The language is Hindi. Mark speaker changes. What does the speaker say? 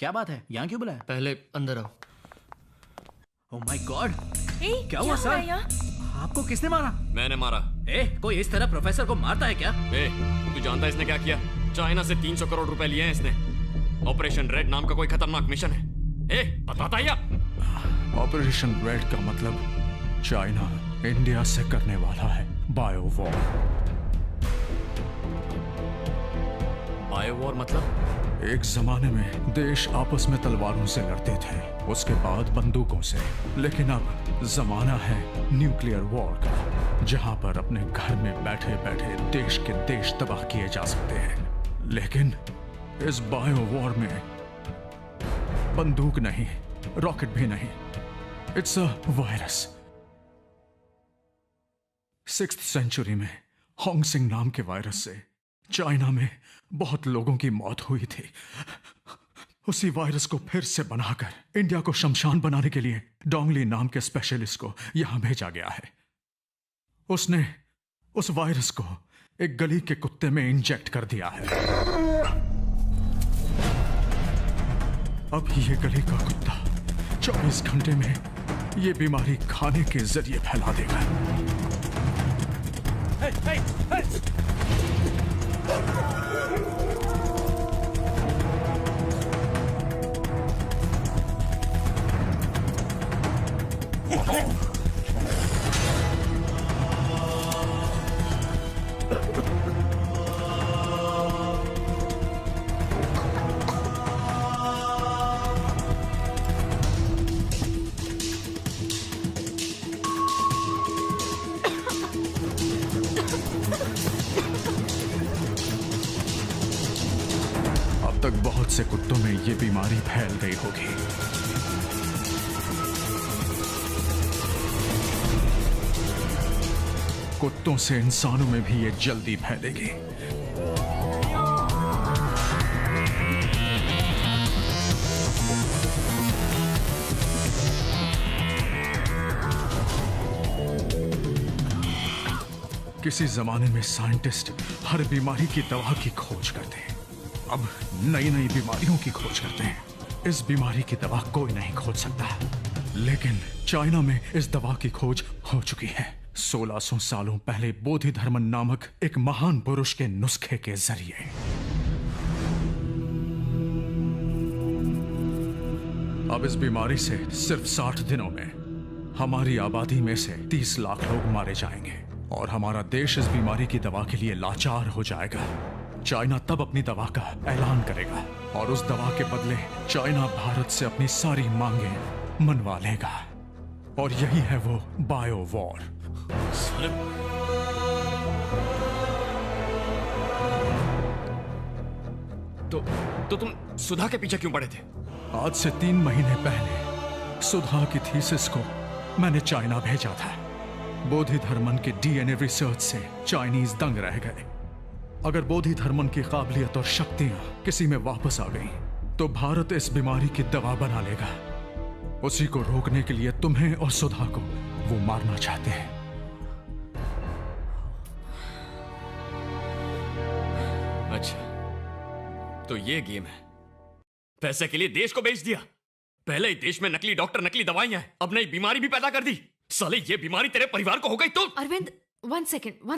Speaker 1: क्या बात है, यहाँ क्यों बुलाया?
Speaker 2: पहले अंदर आओ।
Speaker 1: ओह माय गॉड,
Speaker 3: ए,
Speaker 1: क्या हुआ सर? आपको किसने मारा?
Speaker 4: मैंने मारा।
Speaker 1: कोई इस तरह प्रोफेसर को मारता है क्या?
Speaker 4: तू जानता है इसने क्या किया? चाइना से 300 करोड़ रुपए लिए हैं इसने। ऑपरेशन रेड नाम का कोई खतरनाक मिशन है। बताता या?
Speaker 5: ऑपरेशन रेड का मतलब चाइना इंडिया से करने वाला है बायो वॉर।
Speaker 4: बायो वॉर मतलब?
Speaker 5: एक जमाने में देश आपस में तलवारों से लड़ते थे, उसके बाद बंदूकों से। लेकिन अब जमाना है न्यूक्लियर वॉर का, जहां पर अपने घर में बैठे बैठे देश के देश तबाह किए जा सकते हैं। लेकिन इस बायो वॉर में बंदूक नहीं, रॉकेट भी नहीं, it's a virus. 6th century में होंगसिंग नाम के वायरस से चाइना में बहुत लोगों की मौत हुई थी। उसी वायरस को फिर से बनाकर इंडिया को शमशान बनाने के लिए डोंगली नाम के स्पेशलिस्ट को यहां भेजा गया है। उसने उस वायरस को एक गली के कुत्ते में इंजेक्ट कर दिया है। अब ये गली का कुत्ता 24 घंटे में ये बीमारी खाने के जरिए फैला देगा। अब तक बहुत से कुत्तों में ये बीमारी फैल गई होगी। कुत्तों से इंसानों में भी ये जल्दी फैलेगी। किसी जमाने में साइंटिस्ट हर बीमारी की दवा की खोज करते हैं, अब नई नई बीमारियों की खोज करते हैं। इस बीमारी की दवा कोई नहीं खोज सकता, लेकिन चाइना में इस दवा की खोज हो चुकी है 1600 सालों पहले बोधि धर्मन नामक एक महान पुरुष के नुस्खे के जरिए। अब इस बीमारी से सिर्फ 60 दिनों में हमारी आबादी में से 30 लाख लोग मारे जाएंगे और हमारा देश इस बीमारी की दवा के लिए लाचार हो जाएगा। चाइना तब अपनी दवा का ऐलान करेगा और उस दवा के बदले चाइना भारत से अपनी सारी मांगें मनवा लेगा, और यही है वो बायो वॉर।
Speaker 4: तो तुम सुधा के पीछे क्यों पड़े थे?
Speaker 5: आज से 3 महीने पहले सुधा की थीसिस को मैंने चाइना भेजा था। बोधि धर्मन के डीएनए रिसर्च से चाइनीज दंग रह गए। अगर बोधि धर्मन की काबिलियत और शक्तियां किसी में वापस आ गई तो भारत इस बीमारी की दवा बना लेगा। उसी को रोकने के लिए तुम्हें और सुधा को वो मारना चाहते हैं।
Speaker 4: अच्छा, तो ये गेम है। पैसे के लिए देश को बेच दिया। पहले ही देश में नकली डॉक्टर, नकली दवाइयां, अब नई बीमारी भी पैदा कर दी। साले, ये बीमारी तेरे परिवार को हो गई तो?
Speaker 3: अरविंद, 1 सेकेंड।